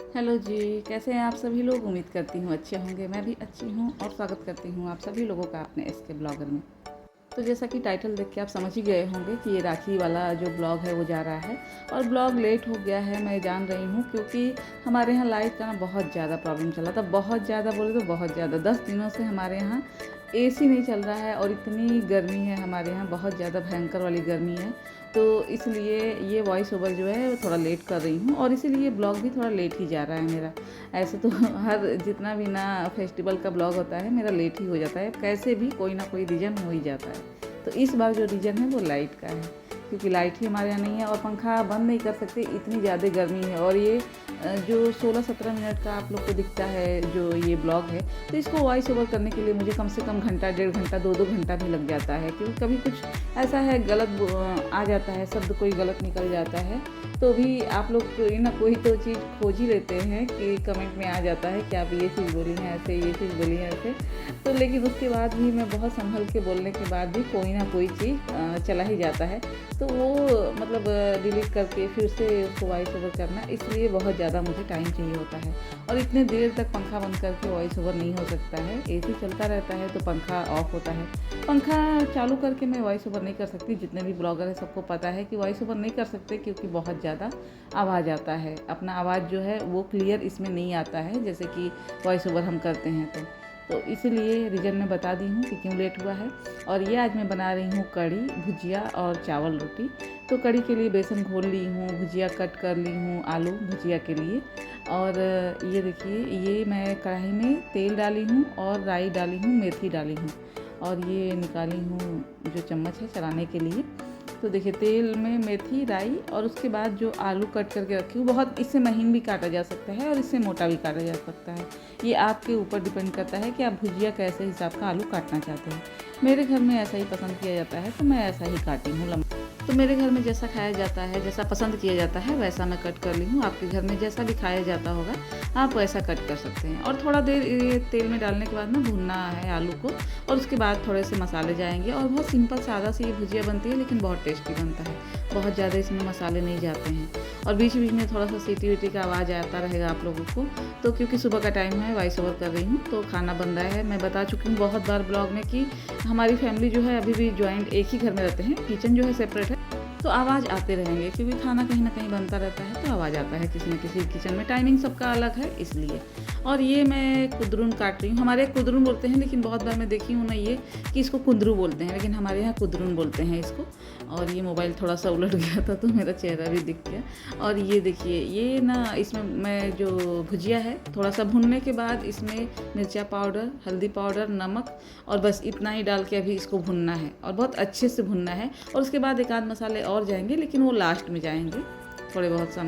Hello जी, कैसे हैं आप सभी लोग। उम्मीद करती हूँ अच्छे होंगे। मैं भी अच्छी हूँ और स्वागत करती हूँ आप सभी लोगों का अपने एसके ब्लॉगर में। तो जैसा कि टाइटल देख के आप समझ ही गए होंगे कि ये राखी वाला जो ब्लॉग है वो जा रहा है। और ब्लॉग लेट हो गया है, मैं जान रही हूँ, क्योंकि हमारे यहाँ लाइट का ना बहुत ज़्यादा प्रॉब्लम चला था। बहुत ज़्यादा बोले तो बहुत ज़्यादा, 10 दिनों से हमारे यहाँ एसी नहीं चल रहा है और इतनी गर्मी है हमारे यहाँ, बहुत ज़्यादा भयंकर वाली गर्मी है। तो इसलिए ये वॉइस ओवर जो है वो थोड़ा लेट कर रही हूँ और इसीलिए ब्लॉग भी थोड़ा लेट ही जा रहा है मेरा। ऐसे तो हर जितना भी ना फेस्टिवल का ब्लॉग होता है मेरा लेट ही हो जाता है, कैसे भी कोई ना कोई रीज़न हो ही जाता है। तो इस बार जो रीज़न है वो लाइट का है, क्योंकि लाइट ही हमारे यहाँ नहीं है और पंखा बंद नहीं कर सकते, इतनी ज़्यादा गर्मी है। और ये जो 16-17 मिनट का आप लोग को दिखता है जो ये ब्लॉग है, तो इसको वॉइस ओवर करने के लिए मुझे कम से कम घंटा, 1.5 घंटा, 2-2 घंटा भी लग जाता है, क्योंकि कभी कुछ ऐसा है गलत आ जाता है, शब्द कोई गलत निकल जाता है। तो भी आप लोग कोई ना कोई तो चीज़ खोज ही लेते हैं कि कमेंट में आ जाता है कि आप ये चीज़ बोली हैं ऐसे, ये चीज़ बोली हैं ऐसे। तो लेकिन उसके बाद भी मैं बहुत संभल के बोलने के बाद भी कोई ना कोई चीज़ चला ही जाता है। तो वो मतलब डिलीट करके फिर से उसको वॉइस ओवर करना, इसलिए बहुत ज़्यादा मुझे टाइम चाहिए होता है। और इतने देर तक पंखा बंद करके वॉइस ओवर नहीं हो सकता है, एसी चलता रहता है तो पंखा ऑफ होता है। पंखा चालू करके मैं वॉइस ओवर नहीं कर सकती, जितने भी ब्लॉगर हैं सबको पता है कि वॉइस ओवर नहीं कर सकते, क्योंकि बहुत ज़्यादा आवाज़ आता है। अपना आवाज़ जो है वो क्लियर इसमें नहीं आता है, जैसे कि वॉइस ओवर हम करते हैं तो इसीलिए रीज़न मैं बता दी हूँ कि क्यों लेट हुआ है। और ये आज मैं बना रही हूँ कढ़ी, भुजिया और चावल रोटी। तो कढ़ी के लिए बेसन घोल ली हूँ, भुजिया कट कर ली हूँ, आलू भुजिया के लिए। और ये देखिए, ये मैं कढ़ाई में तेल डाली हूँ और राई डाली हूँ, मेथी डाली हूँ और ये निकाली हूँ जो चम्मच है चलाने के लिए। तो देखिए, तेल में मेथी, राई और उसके बाद जो आलू कट करके रखी हूँ, बहुत इससे महीन भी काटा जा सकता है और इससे मोटा भी काटा जा सकता है। ये आपके ऊपर डिपेंड करता है कि आप भुजिया कैसे हिसाब का आलू काटना चाहते हैं। मेरे घर में ऐसा ही पसंद किया जाता है तो मैं ऐसा ही काटी हूँ लंबा। तो मेरे घर में जैसा खाया जाता है, जैसा पसंद किया जाता है, वैसा मैं कट कर ली हूँ। आपके घर में जैसा भी खाया जाता होगा आप वैसा कट कर सकते हैं। और थोड़ा देर ये तेल में डालने के बाद ना भूनना है आलू को, और उसके बाद थोड़े से मसाले जाएंगे। और बहुत सिंपल सादा सी ये भुजिया बनती है, लेकिन बहुत टेस्टी बनता है। बहुत ज़्यादा इसमें मसाले नहीं जाते हैं। और बीच बीच में थोड़ा सा सीटी वीटी का आवाज़ आता रहेगा आप लोगों को। तो क्योंकि सुबह का टाइम है, वॉइस ओवर कर रही हूँ, तो खाना बन रहा है। मैं बता चुकी हूँ बहुत बार ब्लॉग में कि हमारी फैमिली जो है अभी भी जॉइंट एक ही घर में रहते हैं, किचन जो है सेपरेट है। तो आवाज़ आते रहेंगे, क्योंकि खाना कहीं ना कहीं बनता रहता है तो आवाज़ आता है किसी न किसी किचन में। टाइमिंग सबका अलग है इसलिए। और ये मैं कुदरून काट रही हूँ। हमारे यहाँ कुदरून बोलते हैं, लेकिन बहुत बार मैं देखी हूँ ना ये कि इसको कुंदरू बोलते हैं, लेकिन हमारे यहाँ कुदरून बोलते हैं इसको। और ये मोबाइल थोड़ा सा उलट गया था तो मेरा चेहरा भी दिख गया। और ये देखिए, ये ना इसमें मैं जो भुजिया है थोड़ा सा भुनने के बाद इसमें मिर्चा पाउडर, हल्दी पाउडर, नमक और बस इतना ही डाल के अभी इसको भुनना है और बहुत अच्छे से भुनना है। और उसके बाद एक आध मसाले और जाएंगे, लेकिन वो लास्ट में जाएंगे, थोड़े बहुत सम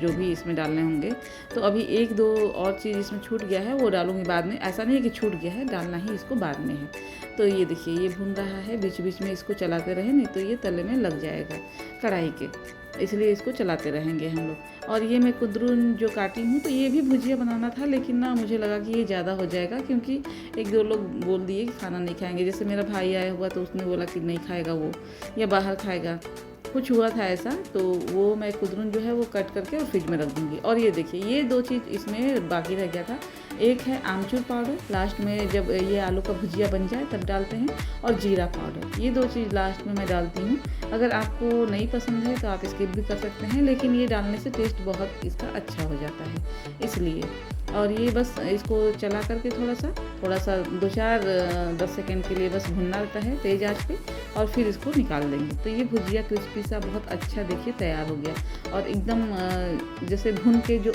जो भी इसमें डालने होंगे। तो अभी एक दो और चीज़ इसमें छूट गया है, वो डालूंगी बाद में। ऐसा नहीं है कि छूट गया है, डालना ही इसको बाद में है। तो ये देखिए, ये भुन रहा है, बीच बीच में इसको चलाते रहे, नहीं तो ये तले में लग जाएगा कढ़ाई के, इसलिए इसको चलाते रहेंगे हम लोग। और ये मैं कुंदरून जो काटी हूँ, तो ये भी भुजिया बनाना था, लेकिन ना मुझे लगा कि ये ज़्यादा हो जाएगा, क्योंकि एक दो लोग बोल दिए कि खाना नहीं खाएंगे। जैसे मेरा भाई आया हुआ तो उसने बोला कि नहीं खाएगा वो, या बाहर खाएगा, कुछ हुआ था ऐसा। तो वो मैं कुदरून जो है वो कट करके और फ्रिज में रख दूँगी। और ये देखिए, ये दो चीज़ इसमें बाकी रह गया था। एक है आमचूर पाउडर, लास्ट में जब ये आलू का भुजिया बन जाए तब डालते हैं, और जीरा पाउडर। ये दो चीज़ लास्ट में मैं डालती हूँ। अगर आपको नहीं पसंद है तो आप स्किप भी कर सकते हैं, लेकिन ये डालने से टेस्ट बहुत इसका अच्छा हो जाता है इसलिए। और ये बस इसको चला करके थोड़ा सा 2-4-10 सेकेंड के लिए बस भुनना रहता है तेज़ आंच पे, और फिर इसको निकाल देंगे। तो ये भुजिया क्रिस्पी सा बहुत अच्छा देखिए तैयार हो गया। और एकदम जैसे भुन के जो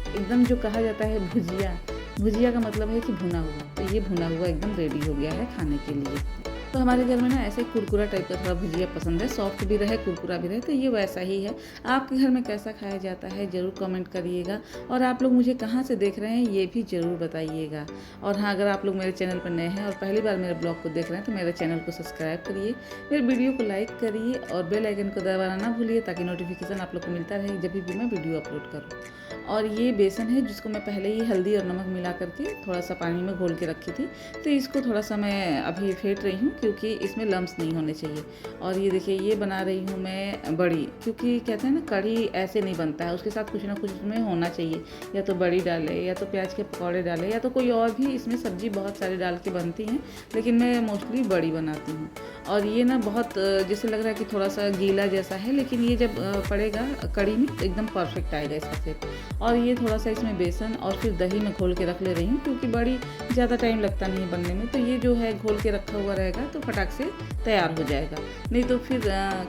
एकदम जो कहा जाता है भुजिया, भुजिया का मतलब है कि भुना हुआ। तो ये भुना हुआ एकदम रेडी हो गया है खाने के लिए। तो हमारे घर में ना ऐसे कुरकुरा टाइप का थोड़ा भुजिया पसंद है, सॉफ्ट भी रहे, कुरकुरा भी रहे, तो ये वैसा ही है। आपके घर में कैसा खाया जाता है ज़रूर कमेंट करिएगा। और आप लोग मुझे कहाँ से देख रहे हैं ये भी ज़रूर बताइएगा। और हाँ, अगर आप लोग मेरे चैनल पर नए हैं और पहली बार मेरे ब्लॉग को देख रहे हैं तो मेरे चैनल को सब्सक्राइब करिए, मेरे वीडियो को लाइक करिए और बेल आइकन को दबाना ना भूलिए, ताकि नोटिफिकेशन आप लोग को मिलता रहे जब भी मैं वीडियो अपलोड करूँ। और ये बेसन है जिसको मैं पहले ही हल्दी और नमक मिला करके थोड़ा सा पानी में घोल के रखी थी। तो इसको थोड़ा सा मैं अभी फेंट रही हूँ क्योंकि इसमें लम्स नहीं होने चाहिए। और ये देखिए ये बना रही हूँ मैं बड़ी, क्योंकि कहते हैं ना कढ़ी ऐसे नहीं बनता है, उसके साथ कुछ ना कुछ उसमें होना चाहिए। या तो बड़ी डाले, या तो प्याज के पकौड़े डाले, या तो कोई और भी इसमें सब्ज़ी बहुत सारी डाल के बनती हैं, लेकिन मैं मोस्टली बड़ी बनाती हूँ। और ये ना बहुत जैसे लग रहा है कि थोड़ा सा गीला जैसा है, लेकिन ये जब पड़ेगा कढ़ी में तो एकदम परफेक्ट आएगा इसका शेप। और ये थोड़ा सा इसमें बेसन और फिर दही में घोल के रख ले रही हूँ, क्योंकि बड़ी ज़्यादा टाइम लगता नहीं है बनने में। तो ये जो है घोल के रखा हुआ रहेगा तो फटाक से तैयार हो जाएगा, नहीं तो फिर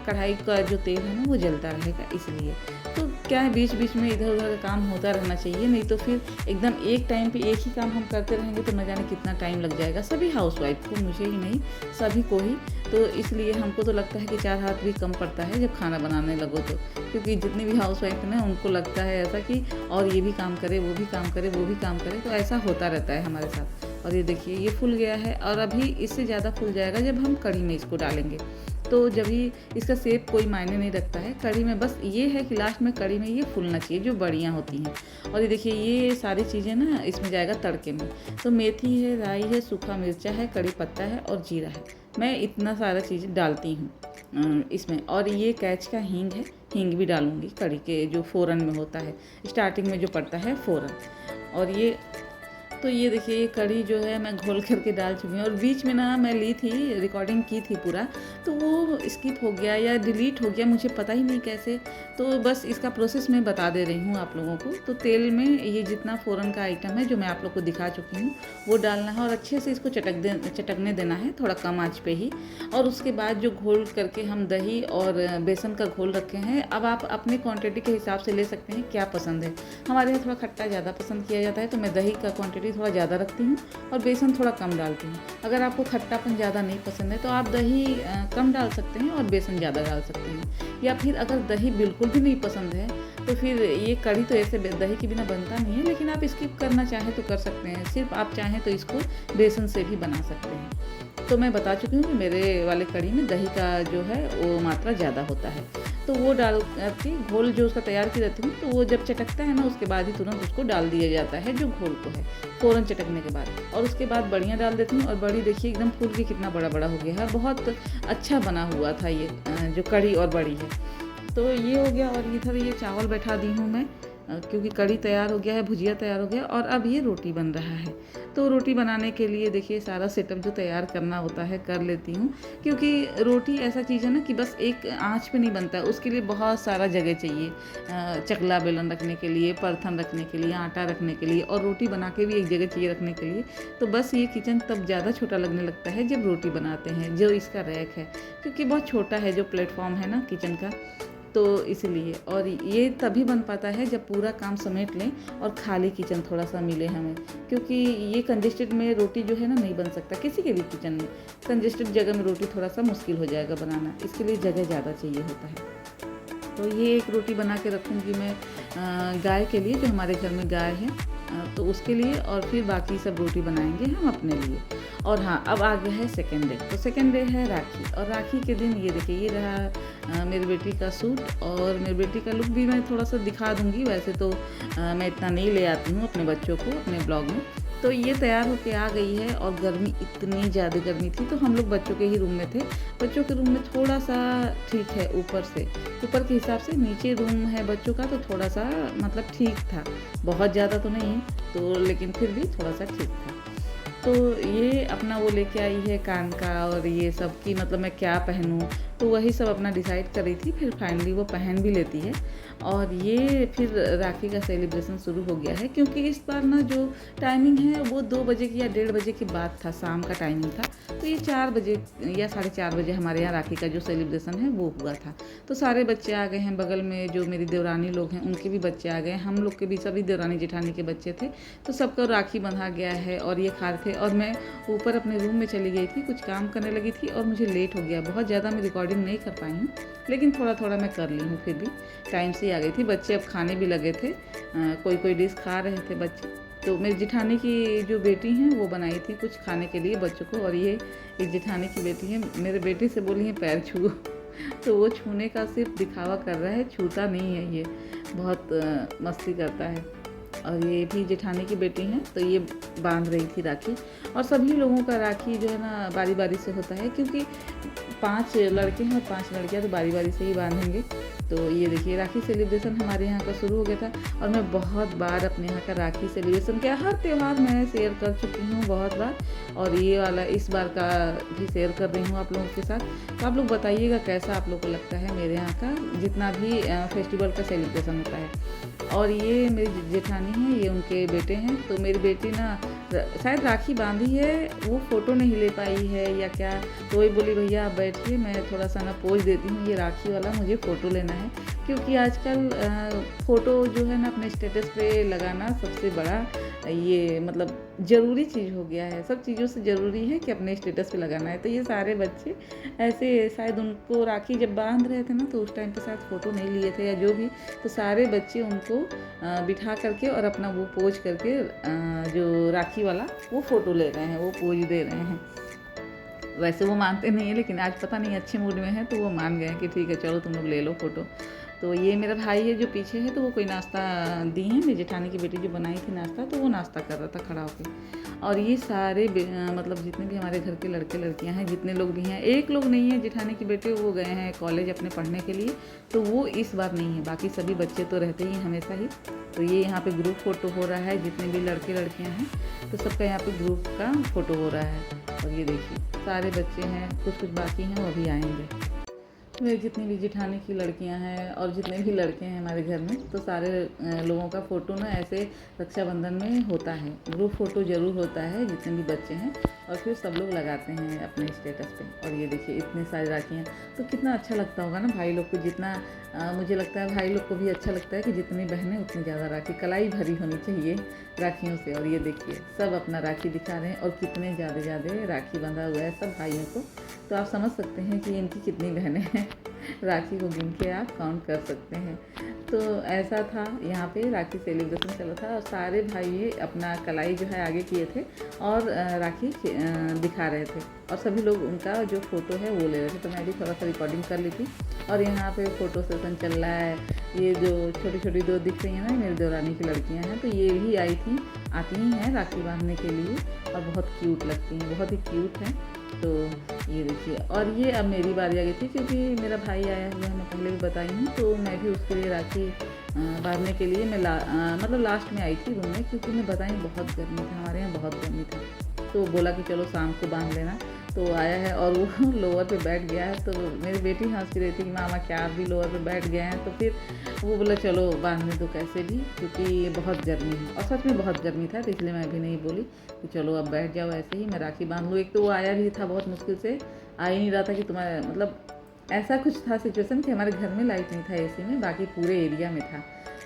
कढ़ाई का जो तेल है ना वो जलता रहेगा। इसलिए तो क्या है, बीच बीच में इधर उधर का काम होता रहना चाहिए, नहीं तो फिर एकदम एक टाइम पे एक ही काम हम करते रहेंगे तो न जाने कितना टाइम लग जाएगा सभी हाउसवाइफ को, मुझे ही नहीं सभी को ही। तो इसलिए हमको तो लगता है कि 4 हाथ भी कम पड़ता है जब खाना बनाने लगो तो, क्योंकि जितनी भी हाउसवाइफ है ना उनको लगता है ऐसा कि और ये भी काम करे, वो भी काम करे, वो भी काम करे, तो ऐसा होता रहता है हमारे साथ। और ये देखिए ये फूल गया है, और अभी इससे ज़्यादा फूल जाएगा जब हम कढ़ी में इसको डालेंगे। तो जब ही इसका शेप कोई मायने नहीं रखता है कढ़ी में, बस ये है कि लास्ट में कढ़ी में ये फूलना चाहिए जो बड़ियाँ होती हैं। और ये देखिए ये सारी चीज़ें ना इसमें जाएगा तड़के में। तो मेथी है, राई है, सूखा मिर्चा है, कड़ी पत्ता है और जीरा है, मैं इतना सारा चीज़ डालती हूँ इसमें। और ये कैच का हींग है, हींग भी डालूँगी कड़ी के जो फ़ोरन में होता है, स्टार्टिंग में जो पड़ता है फ़ोरन। और ये तो ये देखिए ये कढ़ी जो है मैं घोल करके डाल चुकी हूँ। और बीच में ना मैं ली थी, रिकॉर्डिंग की थी पूरा, तो वो स्किप हो गया या डिलीट हो गया, मुझे पता ही नहीं कैसे। तो बस इसका प्रोसेस मैं बता दे रही हूँ आप लोगों को। तो तेल में ये जितना फ़ोरन का आइटम है जो मैं आप लोग को दिखा चुकी हूँ वो डालना है, और अच्छे से इसको चटकने देना है थोड़ा कम आँच पे ही। और उसके बाद जो घोल करके हम दही और बेसन का घोल रखे हैं, अब आप अपने क्वांटिटी के हिसाब से ले सकते हैं क्या पसंद है। हमारे यहाँ थोड़ा खट्टा ज़्यादा पसंद किया जाता है, तो मैं दही का क्वांटिटी थोड़ा ज़्यादा रखती हूँ और बेसन थोड़ा कम डालती हूँ। अगर आपको खट्टापन ज़्यादा नहीं पसंद है तो आप दही कम डाल सकते हैं और बेसन ज़्यादा डाल सकते हैं। या फिर अगर दही बिल्कुल भी नहीं पसंद है तो फिर ये कढ़ी तो ऐसे दही के बिना बनता नहीं है, लेकिन आप स्किप करना चाहें तो कर सकते हैं। सिर्फ आप चाहें तो इसको बेसन से भी बना सकते हैं। तो मैं बता चुकी हूँ कि मेरे वाले कढ़ी में दही का जो है वो मात्रा ज़्यादा होता है। तो वो डाल के घोल जो उसका तैयार की रहती हूँ, तो वो जब चटकता है ना उसके बाद ही तुरंत उसको डाल दिया जाता है जो घोल को है, फ़ौरन चटकने के बाद। और उसके बाद बड़ियाँ डाल देती हूँ, और बड़ी देखिए एकदम फूल के कितना बड़ा बड़ा हो गया है, बहुत अच्छा बना हुआ था ये जो कढ़ी और बड़ी है। तो ये हो गया। और इधर ये चावल बैठा दी हूँ मैं, क्योंकि कढ़ी तैयार हो गया है, भुजिया तैयार हो गया, और अब ये रोटी बन रहा है। तो रोटी बनाने के लिए देखिए सारा सेटअप जो तैयार करना होता है कर लेती हूँ, क्योंकि रोटी ऐसा चीज़ है ना कि बस एक आंच पे नहीं बनता है, उसके लिए बहुत सारा जगह चाहिए। चकला बेलन रखने के लिए, परथन रखने के लिए, आटा रखने के लिए, और रोटी बना के भी एक जगह चाहिए रखने के लिए। तो बस ये किचन तब ज़्यादा छोटा लगने लगता है जब रोटी बनाते हैं, जो इसका रैक है, क्योंकि बहुत छोटा है जो प्लेटफॉर्म है ना किचन का, तो इसलिए। और ये तभी बन पाता है जब पूरा काम समेट लें और खाली किचन थोड़ा सा मिले हमें, क्योंकि ये कंजेस्टेड में रोटी जो है ना नहीं बन सकता किसी के भी किचन में। कंजेस्टेड जगह में रोटी थोड़ा सा मुश्किल हो जाएगा बनाना, इसके लिए जगह ज़्यादा चाहिए होता है। तो ये एक रोटी बना के रखूँगी मैं गाय के लिए, जो हमारे घर में गाय है, तो उसके लिए, और फिर बाकी सब रोटी बनाएंगे हम अपने लिए। और हाँ, अब आ गया है सेकेंड डे। तो सेकेंड डे है राखी, और राखी के दिन ये देखिए ये रहा मेरी बेटी का सूट, और मेरी बेटी का लुक भी मैं थोड़ा सा दिखा दूँगी। वैसे तो मैं इतना नहीं ले आती हूँ अपने बच्चों को अपने ब्लॉग में। तो ये तैयार होके आ गई है, और गर्मी इतनी ज़्यादा गर्मी थी, तो हम लोग बच्चों के ही रूम में थे। बच्चों के रूम में थोड़ा सा ठीक है, ऊपर के हिसाब से नीचे रूम है बच्चों का, तो थोड़ा सा मतलब ठीक था, बहुत ज़्यादा तो नहीं, तो लेकिन फिर भी थोड़ा सा ठीक था। तो ये अपना वो लेके आई है कान का, और ये सब की मतलब मैं क्या पहनूं, तो वही सब अपना डिसाइड कर रही थी। फिर फाइनली वो पहन भी लेती है, और ये फिर राखी का सेलिब्रेशन शुरू हो गया है। क्योंकि इस बार ना जो टाइमिंग है वो 2 बजे की या 1:30 बजे के बाद था, शाम का टाइमिंग था। तो ये 4 बजे या 4:30 बजे हमारे यहाँ राखी का जो सेलिब्रेशन है वो हुआ था। तो सारे बच्चे आ गए हैं, बगल में जो मेरी देवरानी लोग हैं उनके भी बच्चे आ गए, हम लोग के भी सभी देवरानी जेठानी के बच्चे थे। तो सबको राखी बंधा गया है, और ये खा रहे थे, और मैं ऊपर अपने रूम में चली गई थी, कुछ काम करने लगी थी, और मुझे लेट हो गया। बहुत ज़्यादा मैं रिकॉर्डिंग नहीं कर पाई हूँ, लेकिन थोड़ा थोड़ा मैं कर ली हूँ, फिर भी टाइम से ही आ गई थी। बच्चे अब खाने भी लगे थे, कोई डिश खा रहे थे बच्चे। तो मेरी जिठानी की जो बेटी हैं वो बनाई थी कुछ खाने के लिए बच्चों को, और ये एक जिठानी की बेटी है, मेरे बेटे से बोली है पैर छुओ तो वो छूने का सिर्फ दिखावा कर रहा है, छूता नहीं है ये। बहुत मस्ती करता है। और ये भी जेठानी की बेटी हैं, तो ये बांध रही थी राखी। और सभी लोगों का राखी जो है ना बारी बारी से होता है, क्योंकि 5 लड़के हैं और 5 लड़कियां, तो बारी बारी से ही बांधेंगे। तो ये देखिए राखी सेलिब्रेशन हमारे यहाँ का शुरू हो गया था। और मैं बहुत बार अपने यहाँ का राखी सेलिब्रेशन किया, हर त्यौहार मैं शेयर कर चुकी हूँ बहुत बार, और ये वाला इस बार का भी शेयर कर रही हूँ आप लोगों के साथ। तो आप लोग बताइएगा कैसा आप लोग को लगता है मेरे यहाँ का जितना भी फेस्टिवल का सेलिब्रेशन होता है। और ये मेरी जेठानी है, ये उनके बेटे हैं। तो मेरी बेटी ना शायद राखी बांधी है, वो फ़ोटो नहीं ले पाई है या क्या, तो वही बोली भैया आप बैठिए, मैं थोड़ा सा ना पोज देती हूँ ये राखी वाला, मुझे फ़ोटो लेना है। क्योंकि आजकल फ़ोटो जो है ना अपने स्टेटस पे लगाना सबसे बड़ा ये मतलब ज़रूरी चीज़ हो गया है। सब चीज़ों से ज़रूरी है कि अपने स्टेटस पे लगाना है। तो ये सारे बच्चे ऐसे शायद उनको राखी जब बांध रहे थे ना, तो उस टाइम पे शायद फ़ोटो नहीं लिए थे या जो भी, तो सारे बच्चे उनको बिठा करके और अपना वो पोज करके जो राखी वाला वो फ़ोटो ले रहे हैं, वो पोज दे रहे हैं। वैसे वो मानते नहीं है, लेकिन आज पता नहीं अच्छे मूड में है तो वो मान गए कि ठीक है चलो तुम लोग ले लो फ़ोटो। तो ये मेरा भाई है जो पीछे है, तो वो कोई नाश्ता दी है, मेरी जेठानी की बेटी जो बनाई थी नाश्ता, तो वो नाश्ता कर रहा था खड़ा होकर। और ये सारे मतलब जितने भी हमारे घर के लड़के लड़कियां हैं, जितने लोग भी हैं, एक लोग नहीं है जेठानी के बेटे, वो गए हैं कॉलेज अपने पढ़ने के लिए, तो वो इस बार नहीं है। बाकी सभी बच्चे तो रहते ही हमेशा ही। तो ये यहाँ पे ग्रुप फ़ोटो हो रहा है, जितने भी लड़के लड़कियाँ हैं तो सबका यहाँ पे ग्रुप का फ़ोटो हो रहा है। और ये देखिए सारे बच्चे हैं, कुछ कुछ बाकी हैं वो भी आएंगे। मेरी जितनी भी जेठानी की लड़कियां हैं और जितने भी लड़के हैं हमारे घर में, तो सारे लोगों का फ़ोटो ना ऐसे रक्षाबंधन में होता है, ग्रुप फ़ोटो ज़रूर होता है जितने भी बच्चे हैं, और फिर सब लोग लगाते हैं अपने स्टेटस पे। और ये देखिए इतने सारी राखियाँ, तो कितना अच्छा लगता होगा ना भाई लोग को, जितना मुझे लगता है भाई लोग को भी अच्छा लगता है कि जितनी बहनें उतनी ज़्यादा राखी, कलाई भरी होनी चाहिए राखियों से। और ये देखिए सब अपना राखी दिखा रहे हैं, और कितने ज़्यादा राखी बंधा हुआ है सब भाइयों को। तो आप समझ सकते हैं कि इनकी कितनी बहनें हैं, राखी को गिन के आप काउंट कर सकते हैं। तो ऐसा था यहाँ पे राखी सेलिब्रेशन चला था, और सारे भाई अपना कलाई जो है आगे किए थे और राखी दिखा रहे थे, और सभी लोग उनका जो फ़ोटो है वो ले रहे थे। तो मैं भी थोड़ा सा रिकॉर्डिंग कर ली थी। और यहाँ पे फ़ोटो सेशन चल रहा है। ये जो छोटी छोटी दो दिख रही हैं ना, मेरी देवरानी की लड़कियाँ हैं, तो ये भी आती ही हैं राखी बांधने के लिए, और बहुत क्यूट लगती हैं, बहुत ही क्यूट हैं। तो ये देखिए, और ये अब मेरी बारी आ गई थी, क्योंकि मेरा भाई आया हुआ है, मैं पहले भी बताई हूँ, तो मैं भी उसके लिए राखी बांधने के लिए मैं मतलब लास्ट में आई थी रूम में, क्योंकि मैं बताई बहुत गर्मी था, हमारे यहाँ बहुत गर्मी था। तो बोला कि चलो शाम को बांध लेना, तो आया है और वो लोअर पे बैठ गया है। तो मेरी बेटी हंस रही थी कि मामा क्या आप भी लोअर पे बैठ गए हैं, तो फिर वो बोला चलो बांधने दो कैसे भी, क्योंकि बहुत गर्मी है, और सच में बहुत गर्मी था, तो इसलिए मैं भी नहीं बोली कि चलो अब बैठ जाओ ऐसे ही, मैं राखी बांध लूँ। एक तो वो आया भी था बहुत मुश्किल से, आ ही नहीं रहा था कि तुम्हारे मतलब ऐसा कुछ था सिचुएशन कि हमारे घर में लाइट नहीं था एसी में, बाकी पूरे एरिया में था,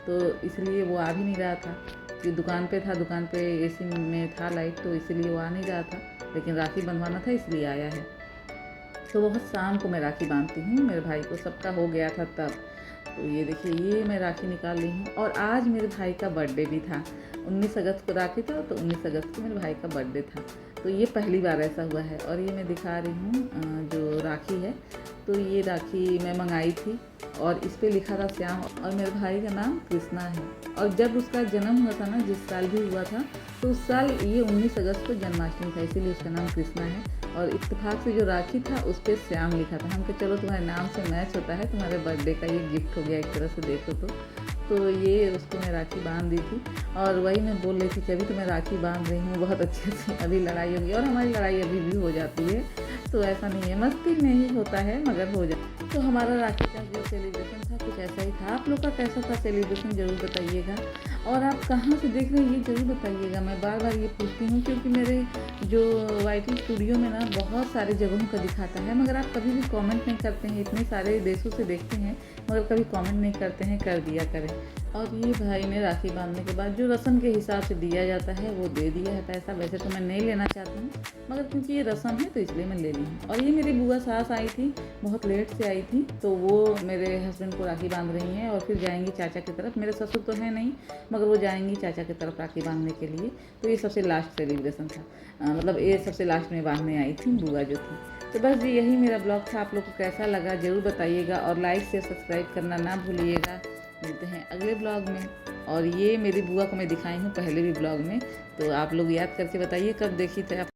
तो इसलिए वो आ भी नहीं रहा था। कि दुकान पे था, दुकान पे एसी में था लाइट, तो इसीलिए वो आ नहीं रहा था, लेकिन राखी बंधवाना था इसलिए आया है। तो बहुत शाम को मैं राखी बांधती हूँ मेरे भाई को, सबका हो गया था तब। तो ये देखिए ये मैं राखी निकाल ली हूँ, और आज मेरे भाई का बर्थडे भी था, 19 अगस्त को राखी था, तो 19 अगस्त को मेरे भाई का बर्थडे था। तो ये पहली बार ऐसा हुआ है। और ये मैं दिखा रही हूँ जो राखी है, तो ये राखी मैं मंगाई थी, और इस पे लिखा था श्याम, और मेरे भाई का नाम कृष्णा है। और जब उसका जन्म हुआ था ना, जिस साल भी हुआ था, तो उस साल ये 19 अगस्त को जन्माष्टमी था, इसीलिए उसका नाम कृष्णा है। और इत्तेफाक से जो राखी था उस पर श्याम लिखा था। हम कहा चलो तुम्हारे नाम से मैच होता है, तुम्हारे बर्थडे का ये गिफ्ट हो गया एक तरह से देखो तो ये उसको मैं राखी बांध दी थी। और वही मैं बोल रही थी कि अभी तो मैं राखी बांध रही हूँ बहुत अच्छे से, अभी लड़ाई होगी, और हमारी लड़ाई अभी भी हो जाती है, तो ऐसा नहीं है, मस्ती में ही होता है मगर हो जाता। तो हमारा राखी का जो सेलिब्रेशन था कुछ ऐसा ही था। आप लोग का कैसा था सेलिब्रेशन ज़रूर बताइएगा, और आप कहाँ से देख रहे हैं ये ज़रूर बताइएगा। मैं बार बार ये पूछती हूँ क्योंकि मेरे जो YT स्टूडियो में ना बहुत सारे जगहों का दिखाता है, मगर आप कभी भी कमेंट नहीं करते हैं। इतने सारे देशों से देखते हैं मगर कभी कमेंट नहीं करते हैं, कर दिया करें। और ये भाई ने राखी बांधने के बाद जो रस्म के हिसाब से दिया जाता है वो दे दिया है पैसा। वैसे तो मैं नहीं लेना चाहती हूँ, मगर क्योंकि ये रस्म है तो इसलिए मैं ले ली हूँ। और ये मेरी बुआ सास आई थी, बहुत लेट से आई थी, तो वो मेरे हस्बैंड को राखी बांध रही हैं, और फिर जाएंगी चाचा की तरफ। मेरे ससुर तो है नहीं, मगर वो जाएंगी चाचा की तरफ राखी बांधने के लिए। तो ये सबसे लास्ट सेलिब्रेशन था, मतलब ये सबसे लास्ट में बांधने आई थी बुआ जो थी। तो बस जी यही मेरा ब्लॉग था। आप लोग को कैसा लगा ज़रूर बताइएगा, और लाइक शेयर सब्सक्राइब करना ना भूलिएगा। मिलते हैं अगले ब्लॉग में। और ये मेरी बुआ को मैं दिखाई हूँ पहले भी ब्लॉग में, तो आप लोग याद करके बताइए कब देखी थे आप।